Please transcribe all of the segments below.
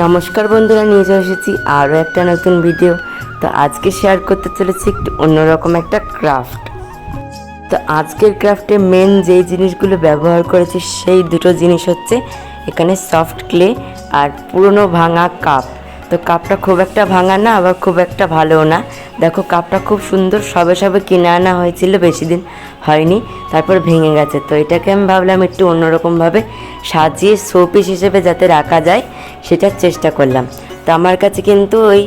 নমস্কার বন্ধুরা, নিয়ে এসেছি আরও একটা নতুন ভিডিও। তো আজকে শেয়ার করতে চলেছি একটু অন্যরকম একটা ক্রাফট। তো আজকের ক্রাফটে মেন যেই জিনিসগুলো ব্যবহার করেছি সেই দুটো জিনিস হচ্ছে এখানে সফট ক্লে আর পুরনো ভাঙা কাপ। তো কাপটা খুব একটা ভাঙা না, আবার খুব একটা ভালোও না। দেখো কাপটা খুব সুন্দর, সবে সবে কিনে আনা হয়েছিল, বেশি দিন হয়নি, তারপর ভেঙে গেছে। তো এটাকে আমি ভাবলাম একটু অন্যরকমভাবে সাজিয়ে শোপিস হিসেবে যাতে রাখা যায় সেটার চেষ্টা করলাম। তো আমার কাছে কিন্তু ওই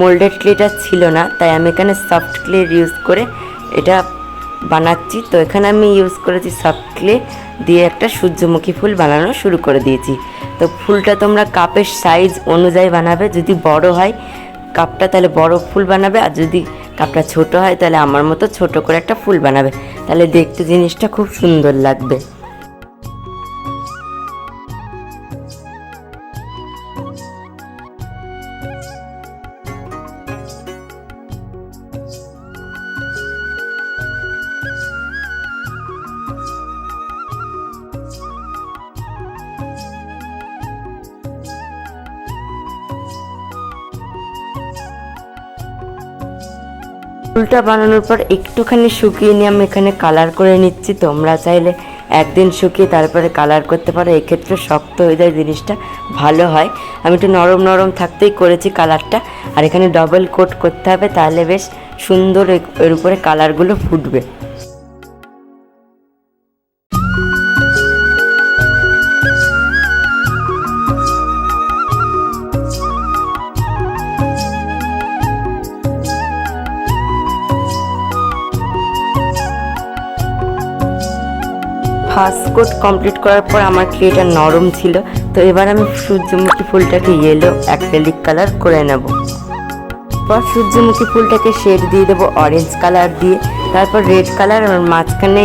মোল্ডেড ক্লেটা ছিল না, তাই আমি এখানে সফট ক্লে ইউজ করে এটা বানাচ্ছি। তো এখানে আমি ইউজ করেছি সফট ক্লে দিয়ে একটা সূর্যমুখী ফুল বানানো শুরু করে দিয়েছি। তো ফুলটা তোমরা কাপের সাইজ অনুযায়ী বানাবে, যদি বড় হয় কাপটা তাহলে বড় ফুল বানাবে, আর যদি কাপটা ছোট হয় তাহলে আমার মতো ছোট করে একটা ফুল বানাবে, তাহলে দেখতে জিনিসটা খুব সুন্দর লাগবে। ফুলটা বানানোর পর একটুখানি শুকিয়ে নিয়ে আমি এখানে কালার করে নিচ্ছি। তোমরা চাইলে একদিন শুকিয়ে তারপরে কালার করতে পারো, এক্ষেত্রে শক্ত হয়ে যায় জিনিসটা, ভালো হয়। আমি একটু নরম নরম থাকতেই করেছি কালারটা, আর এখানে ডবল কোট করতে হবে, তাহলে বেশ সুন্দর এর উপরে কালারগুলো ফুটবে। ফার্স্ট কোট কমপ্লিট করার পর আমার ক্লেটা নরম ছিল, তো এবার আমি সূর্যমুখী ফুলটাকে ইয়েলো অ্যাক্রিলিক কালার করে নেব। পর সূর্যমুখী ফুলটাকে শেড দিয়ে দেবো অরেঞ্জ কালার দিয়ে, তারপর রেড কালার, আর মাঝখানে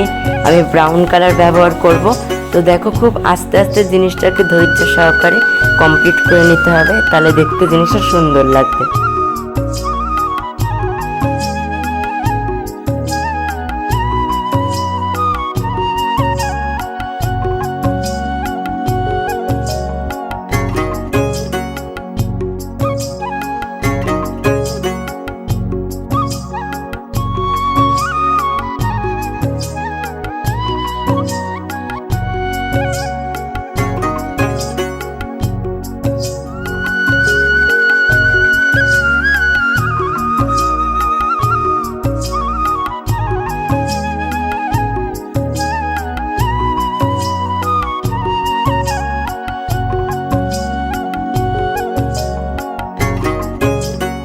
আমি ব্রাউন কালার ব্যবহার করব। তো দেখো খুব আস্তে আস্তে জিনিসটাকে ধৈর্য সহকারে কমপ্লিট করে নিতে হবে, তাহলে দেখতে জিনিসটা সুন্দর লাগবে।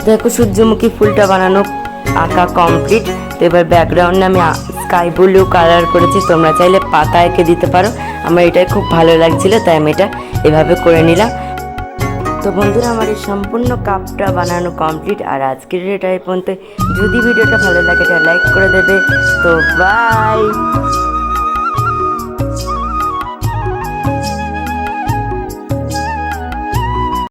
দেখো সূর্যমুখী ফুলটা বানানো আঁকা কমপ্লিট। তো এবার ব্যাকগ্রাউন্ডে আমি স্কাই ব্লু কালার করেছি, তোমরা চাইলে পাতা এঁকে দিতে পারো। আমার এটাই খুব ভালো লাগছিল, তাই আমি এটা এভাবে করে নিলাম। তো বন্ধুরা, আমার এই সম্পূর্ণ কাপটা বানানো কমপ্লিট, আর আজকের এটা এই পর্যন্ত। যদি ভিডিওটা ভালো লাগে এটা লাইক করে দেবে। তো বাই।